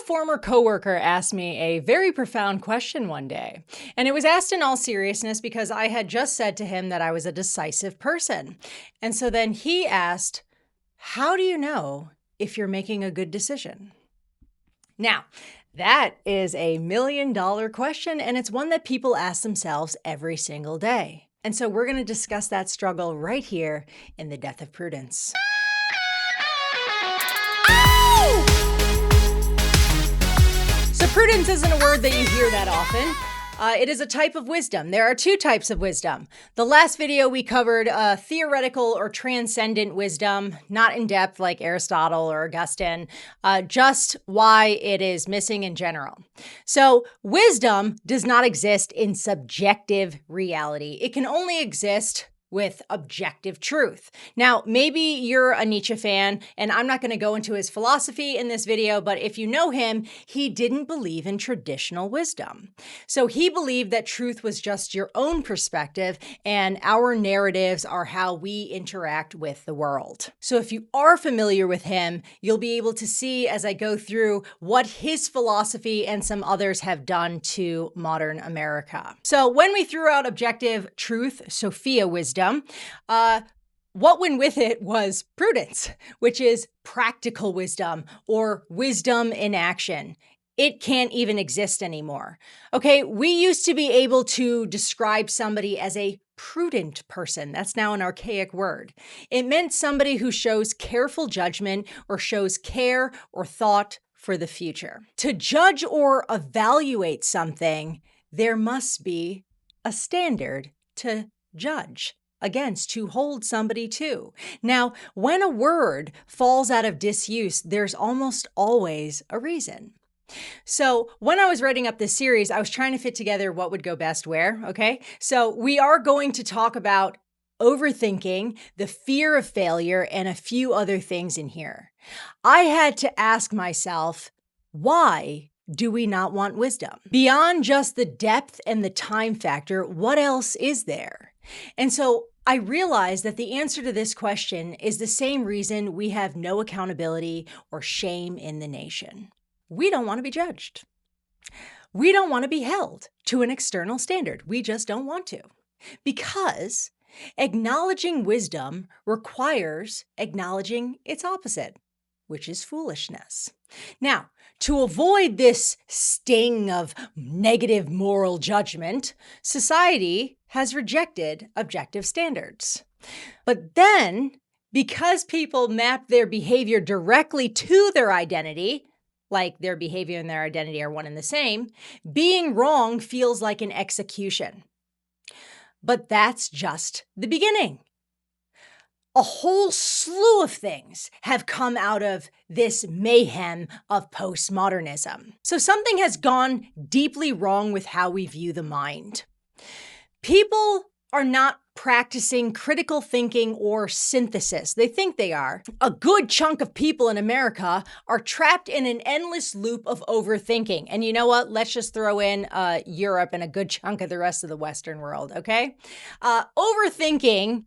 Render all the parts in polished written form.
former coworker asked me a very profound question one day, and it was asked in all seriousness because I had just said to him that I was a decisive person. And so then he asked, "How do you know if you're making a good decision?" Now, that is a $1,000,000 question, and it's one that people ask themselves every single day. And so we're going to discuss that struggle right here in The Death of Prudence. So prudence isn't a word that you hear that often. It is a type of wisdom. There are two types of wisdom. The last video we covered theoretical or transcendent wisdom, not in depth like Aristotle or Augustine, just why it is missing in general. So wisdom does not exist in subjective reality. It can only exist with objective truth. Now, maybe you're a Nietzsche fan, and I'm not going to go into his philosophy in this video, but if you know him, he didn't believe in traditional wisdom. So he believed that truth was just your own perspective, and our narratives are how we interact with the world. So if you are familiar with him, you'll be able to see as I go through what his philosophy and some others have done to modern America. So when we threw out objective truth, Sophia wisdom, what went with it was prudence, which is practical wisdom or wisdom in action. It can't even exist anymore. Okay, we used to be able to describe somebody as a prudent person. That's now an archaic word. It meant somebody who shows careful judgment or shows care or thought for the future. To judge or evaluate something, there must be a standard to judge against, to hold somebody to. Now, when a word falls out of disuse, there's almost always a reason. So when I was writing up this series, I was trying to fit together what would go best where, okay? So we are going to talk about overthinking, the fear of failure, and a few other things in here. I had to ask myself, why do we not want wisdom? Beyond just the depth and the time factor, what else is there? And so I realized that the answer to this question is the same reason we have no accountability or shame in the nation. We don't want to be judged. We don't want to be held to an external standard. We just don't want to. Because acknowledging wisdom requires acknowledging its opposite, which is foolishness. Now, to avoid this sting of negative moral judgment, society has rejected objective standards. But then, because people map their behavior directly to their identity, like their behavior and their identity are one and the same, being wrong feels like an execution. But that's just the beginning. A whole slew of things have come out of this mayhem of postmodernism. So something has gone deeply wrong with how we view the mind. People are not practicing critical thinking or synthesis. They think they are. A good chunk of people in America are trapped in an endless loop of overthinking. And you know what? Let's just throw in Europe and a good chunk of the rest of the Western world, okay? Overthinking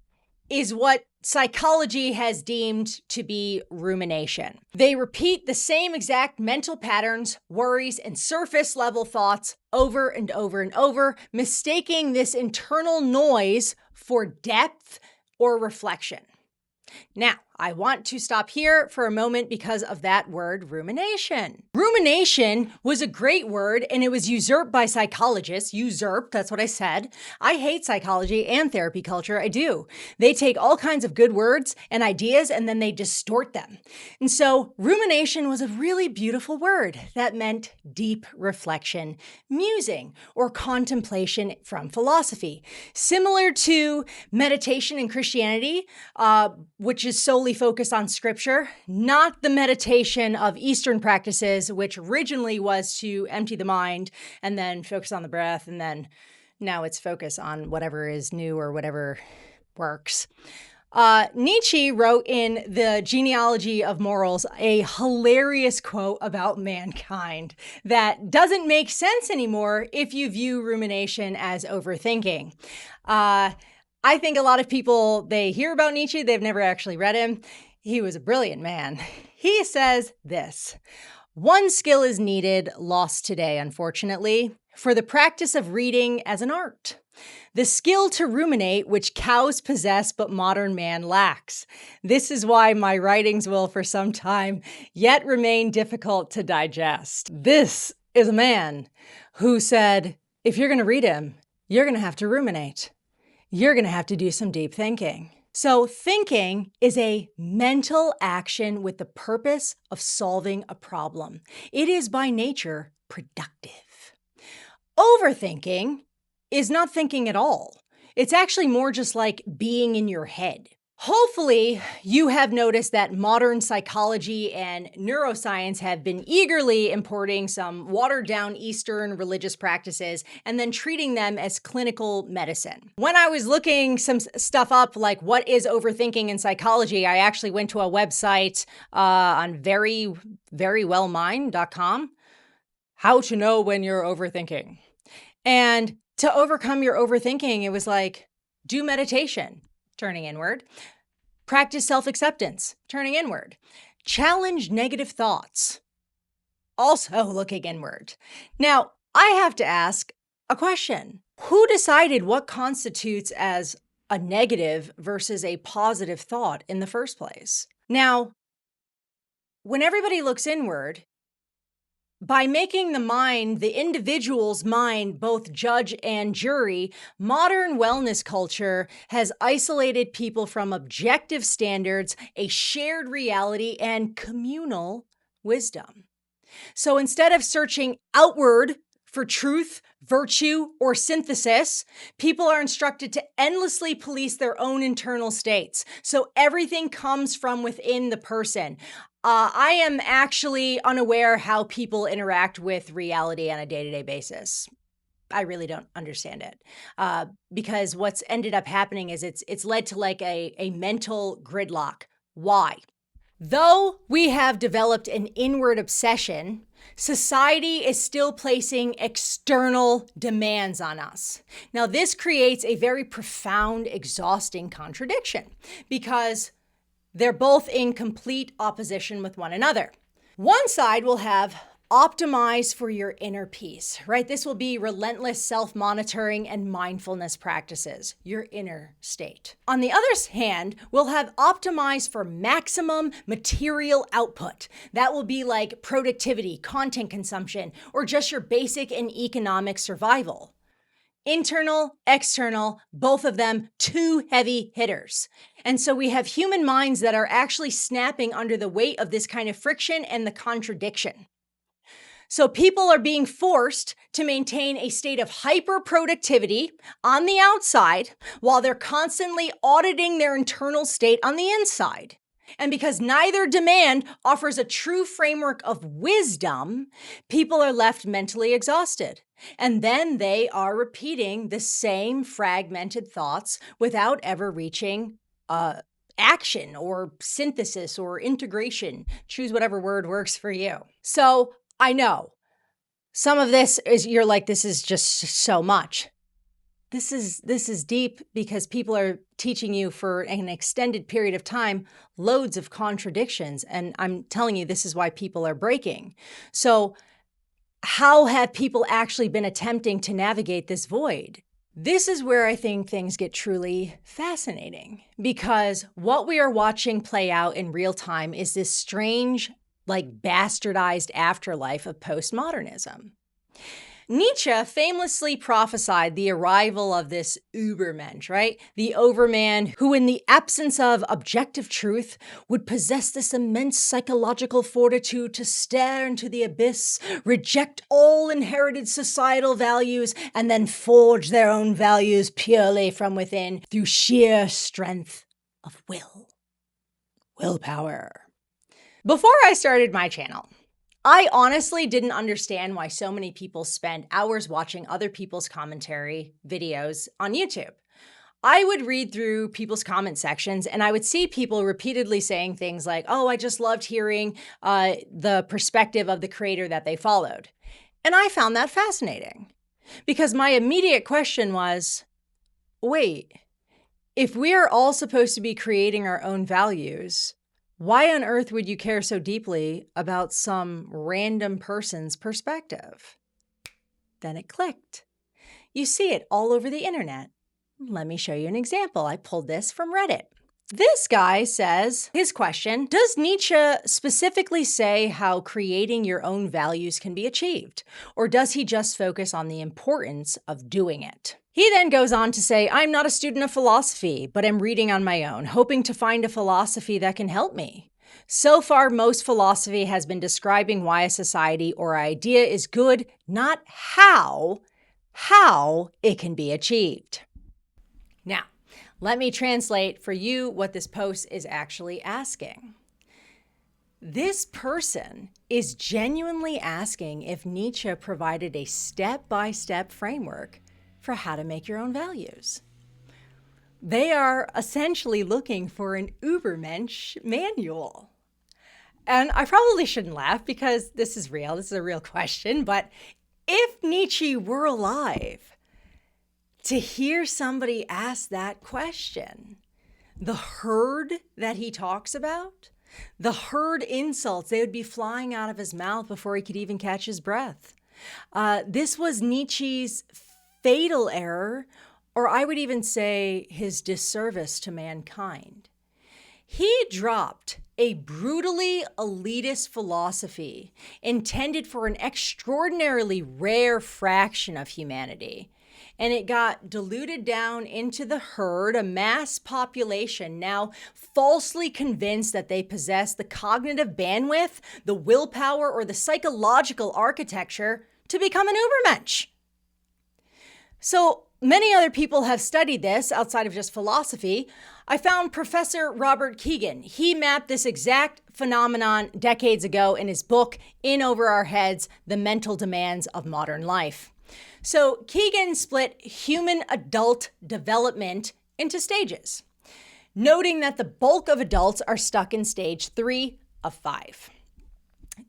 is what psychology has deemed to be rumination. They repeat the same exact mental patterns, worries, and surface level thoughts over and over and over, mistaking this internal noise for depth or reflection. Now, I want to stop here for a moment because of that word, rumination. Rumination was a great word, and it was usurped by psychologists. Usurped, that's what I said. I hate psychology and therapy culture. I do. They take all kinds of good words and ideas, and then they distort them. And so rumination was a really beautiful word that meant deep reflection, musing, or contemplation from philosophy. Similar to meditation in Christianity, which is solely focused on scripture, not the meditation of Eastern practices, which originally was to empty the mind and then focus on the breath, and then now it's focus on whatever is new or whatever works. Nietzsche wrote in The Genealogy of Morals a hilarious quote about mankind that doesn't make sense anymore if you view rumination as overthinking. I think a lot of people, they hear about Nietzsche, they've never actually read him. He was a brilliant man. He says this: One skill is needed, lost today, unfortunately, for the practice of reading as an art. The skill to ruminate, which cows possess but modern man lacks. This is why my writings will, for some time, yet remain difficult to digest. This is a man who said, if you're going to read him, you're going to have to ruminate. You're going to have to do some deep thinking. So thinking is a mental action with the purpose of solving a problem. It is by nature productive. Overthinking is not thinking at all. It's actually more just like being in your head. Hopefully, you have noticed that modern psychology and neuroscience have been eagerly importing some watered-down Eastern religious practices and then treating them as clinical medicine. When I was looking some stuff up, like what is overthinking in psychology, I actually went to a website on verywellmind.com, how to know when you're overthinking. And to overcome your overthinking, it was like, do meditation, turning inward. Practice self-acceptance, turning inward. Challenge negative thoughts, also looking inward. Now, I have to ask a question. Who decided what constitutes as a negative versus a positive thought in the first place? Now, when everybody looks inward, by making the individual's mind, both judge and jury, modern wellness culture has isolated people from objective standards, a shared reality, and communal wisdom. So instead of searching outward for truth, virtue, or synthesis, people are instructed to endlessly police their own internal states. So everything comes from within the person. I am actually unaware how people interact with reality on a day-to-day basis. I really don't understand it because what's ended up happening is it's led to like a mental gridlock. Why? Though we have developed an inward obsession, society is still placing external demands on us. Now, this creates a very profound, exhausting contradiction because they're both in complete opposition with one another. One side will have optimize for your inner peace, right? This will be relentless self-monitoring and mindfulness practices, your inner state. On the other hand, we'll have optimize for maximum material output. That will be like productivity, content consumption, or just your basic and economic survival. Internal, external, both of them two heavy hitters. And so we have human minds that are actually snapping under the weight of this kind of friction and the contradiction. So people are being forced to maintain a state of hyper productivity on the outside while they're constantly auditing their internal state on the inside. And because neither demand offers a true framework of wisdom, people are left mentally exhausted. And then they are repeating the same fragmented thoughts without ever reaching action or synthesis or integration. Choose whatever word works for you. So I know some of this is, you're like, this is just so much. This is deep because people are teaching you for an extended period of time loads of contradictions. And I'm telling you, this is why people are breaking. So how have people actually been attempting to navigate this void? This is where I think things get truly fascinating because what we are watching play out in real time is this strange, like bastardized afterlife of postmodernism. Nietzsche famously prophesied the arrival of this Ubermensch, right? The overman who, in the absence of objective truth, would possess this immense psychological fortitude to stare into the abyss, reject all inherited societal values, and then forge their own values purely from within through sheer strength of willpower. Before I started my channel, I honestly didn't understand why so many people spend hours watching other people's commentary videos on YouTube. I would read through people's comment sections and I would see people repeatedly saying things like, oh, I just loved hearing the perspective of the creator that they followed. And I found that fascinating because my immediate question was, wait, if we are all supposed to be creating our own values, Why on earth would you care so deeply about some random person's perspective? Then it clicked. You see it all over the internet. Let me show you an example. I pulled this from Reddit. This guy says, his question, does Nietzsche specifically say how creating your own values can be achieved? Or does he just focus on the importance of doing it? He then goes on to say, I'm not a student of philosophy, but am reading on my own, hoping to find a philosophy that can help me. So far, most philosophy has been describing why a society or idea is good, not how it can be achieved. Now, let me translate for you what this post is actually asking. This person is genuinely asking if Nietzsche provided a step-by-step framework for how to make your own values. They are essentially looking for an Ubermensch manual. And I probably shouldn't laugh because this is real. This is a real question. But if Nietzsche were alive, to hear somebody ask that question, the herd that he talks about, the herd insults, they would be flying out of his mouth before he could even catch his breath. This was Nietzsche's fatal error, or I would even say his disservice to mankind. He dropped a brutally elitist philosophy intended for an extraordinarily rare fraction of humanity. And it got diluted down into the herd, a mass population now falsely convinced that they possess the cognitive bandwidth, the willpower, or the psychological architecture to become an Ubermensch. So many other people have studied this outside of just philosophy. I found Professor Robert Keegan. He mapped this exact phenomenon decades ago in his book, In Over Our Heads, The Mental Demands of Modern Life. So Keegan split human adult development into stages, noting that the bulk of adults are stuck in stage 3 of 5.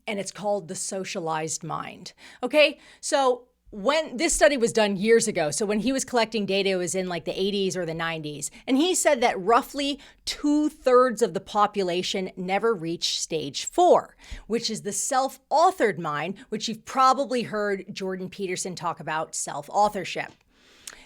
And it's called the socialized mind. Okay, so when this study was done years ago, so when he was collecting data, it was in like the 80s or the 90s. And he said that roughly 2/3 of the population never reached stage 4, which is the self-authored mind, which you've probably heard Jordan Peterson talk about, self-authorship.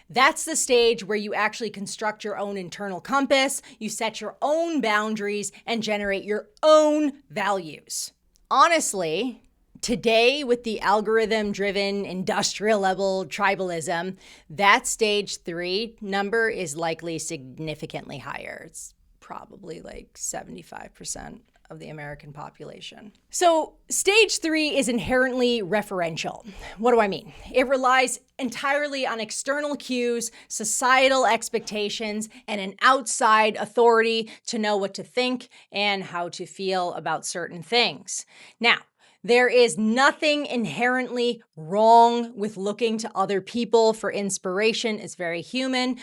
That's the stage where you actually construct your own internal compass, you set your own boundaries, and generate your own values. Honestly, today, with the algorithm-driven industrial level tribalism, that stage 3 number is likely significantly higher. It's probably like 75% of the American population. So stage 3 is inherently referential. What do I mean? It relies entirely on external cues, societal expectations, and an outside authority to know what to think and how to feel about certain things. Now, there is nothing inherently wrong with looking to other people for inspiration. It's very human.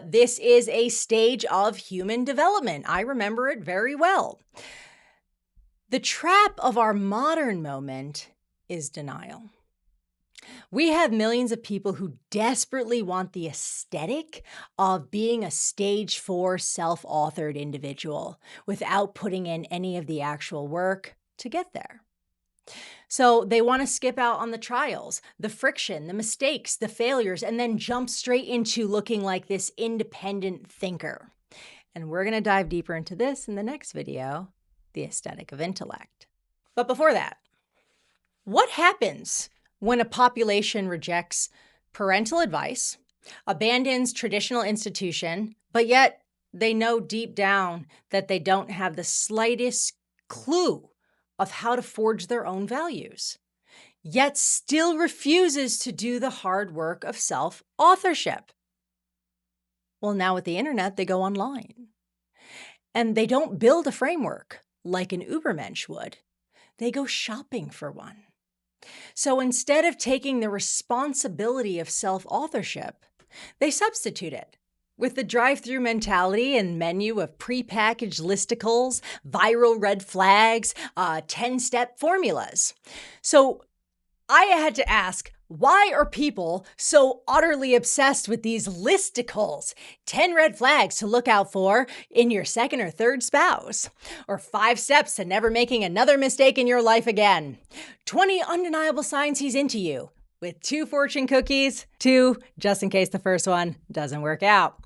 This is a stage of human development. I remember it very well. The trap of our modern moment is denial. We have millions of people who desperately want the aesthetic of being a stage 4 self-authored individual without putting in any of the actual work to get there. So they want to skip out on the trials, the friction, the mistakes, the failures, and then jump straight into looking like this independent thinker. And we're going to dive deeper into this in the next video, the aesthetic of intellect. But before that, what happens when a population rejects parental advice, abandons traditional institution, but yet they know deep down that they don't have the slightest clue of how to forge their own values, yet still refuses to do the hard work of self-authorship? Well, now with the internet, they go online. And they don't build a framework like an Ubermensch would. They go shopping for one. So instead of taking the responsibility of self-authorship, they substitute it with the drive-through mentality and menu of prepackaged listicles, viral red flags, 10-step formulas. So I had to ask Why are people so utterly obsessed with these listicles? 10 red flags to look out for in your second or third spouse. Or 5 steps to never making another mistake in your life again. 20 undeniable signs he's into you. With 2 fortune cookies, 2 just in case the first one doesn't work out.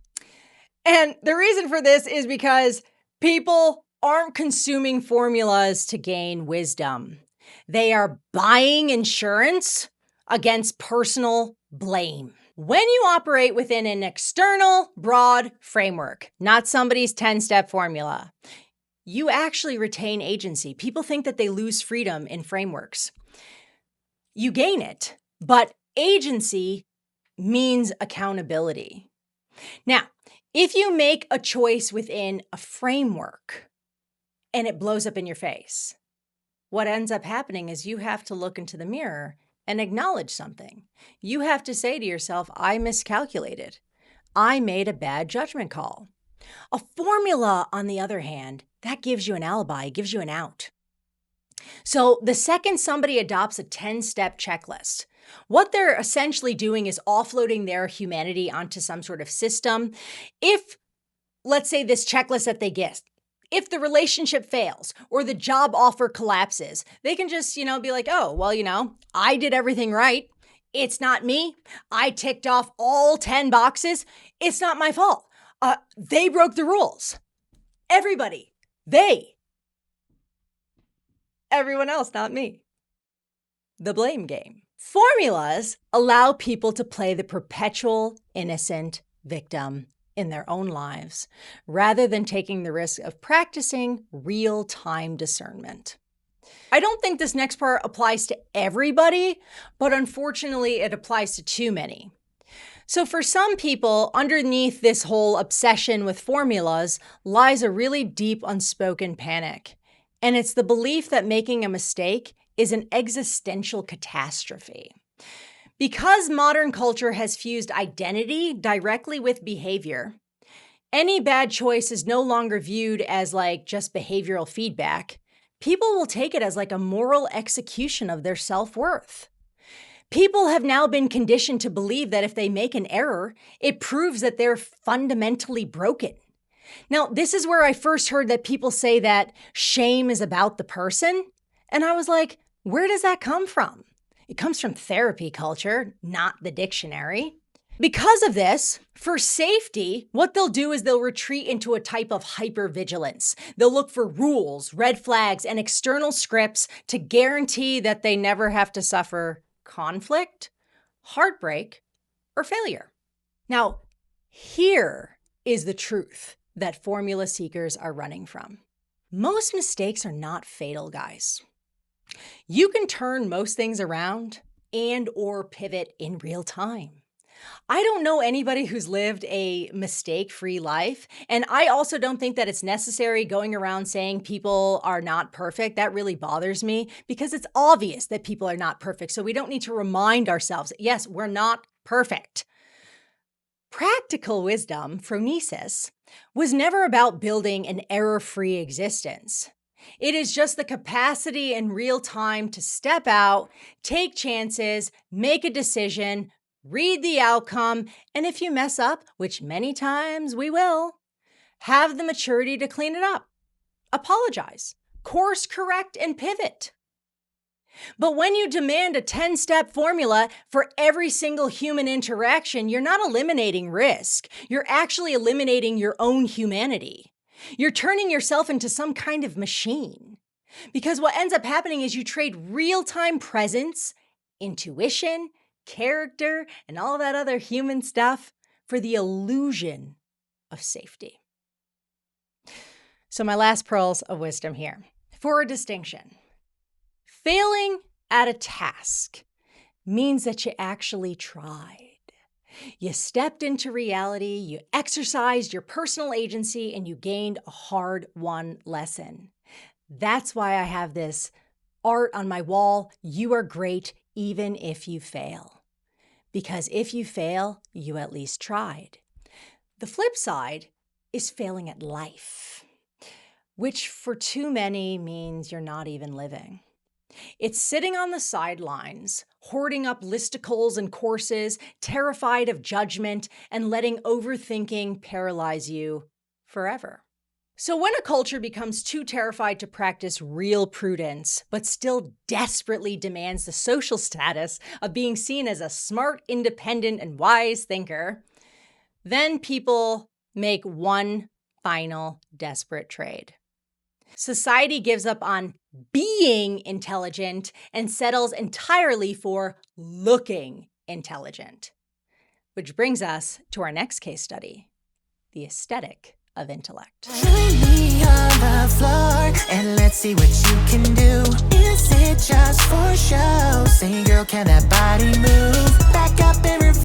And the reason for this is because people aren't consuming formulas to gain wisdom. They are buying insurance against personal blame. When you operate within an external, broad framework, not somebody's 10-step formula, you actually retain agency. People think that they lose freedom in frameworks. You gain it, but agency means accountability. Now, if you make a choice within a framework and it blows up in your face, what ends up happening is you have to look into the mirror and acknowledge something. You have to say to yourself, I miscalculated. I made a bad judgment call. A formula, on the other hand, that gives you an alibi, gives you an out. So the second somebody adopts a 10-step checklist, what they're essentially doing is offloading their humanity onto some sort of system. If, let's say, this checklist that they get, if the relationship fails or the job offer collapses, they can just, be like, oh, well, I did everything right. It's not me. I ticked off all 10 boxes. It's not my fault. They broke the rules. Everybody. They. Everyone else, not me. The blame game. Formulas allow people to play the perpetual innocent victim in their own lives, rather than taking the risk of practicing real-time discernment. I don't think this next part applies to everybody, but unfortunately it applies to too many. So for some people, underneath this whole obsession with formulas lies a really deep unspoken panic. And it's the belief that making a mistake is an existential catastrophe. Because modern culture has fused identity directly with behavior, any bad choice is no longer viewed as just behavioral feedback. People will take it as a moral execution of their self-worth. People have now been conditioned to believe that if they make an error, it proves that they're fundamentally broken. Now, this is where I first heard that people say that shame is about the person. And I was like, where does that come from? It comes from therapy culture, not the dictionary. Because of this, for safety, what they'll do is they'll retreat into a type of hypervigilance. They'll look for rules, red flags, and external scripts to guarantee that they never have to suffer conflict, heartbreak, or failure. Now, here is the truth that formula seekers are running from. Most mistakes are not fatal, guys. You can turn most things around and or pivot in real time. I don't know anybody who's lived a mistake-free life, and I also don't think that it's necessary going around saying people are not perfect. That really bothers me because it's obvious that people are not perfect, so we don't need to remind ourselves, yes, we're not perfect. Practical wisdom, phronesis, was never about building an error-free existence. It is just the capacity in real time to step out, take chances, make a decision, read the outcome, and if you mess up, which many times we will, have the maturity to clean it up, apologize, course correct, and pivot. But when you demand a 10-step formula for every single human interaction, you're not eliminating risk. You're actually eliminating your own humanity. You're turning yourself into some kind of machine. Because what ends up happening is you trade real-time presence, intuition, character, and all that other human stuff for the illusion of safety. So my last pearls of wisdom here. For a distinction, failing at a task means that you actually tried. You stepped into reality, you exercised your personal agency, and you gained a hard-won lesson. That's why I have this art on my wall, you are great even if you fail. Because if you fail, you at least tried. The flip side is failing at life, which for too many means you're not even living. It's sitting on the sidelines, hoarding up listicles and courses, terrified of judgment, and letting overthinking paralyze you forever. So when a culture becomes too terrified to practice real prudence, but still desperately demands the social status of being seen as a smart, independent, and wise thinker, then people make one final desperate trade. Society gives up on being intelligent and settles entirely for looking intelligent. Which brings us to our next case study, the aesthetic of intellect. Join me on the floor and let's see what you can do. Is it just for show? Say, girl, can that body move?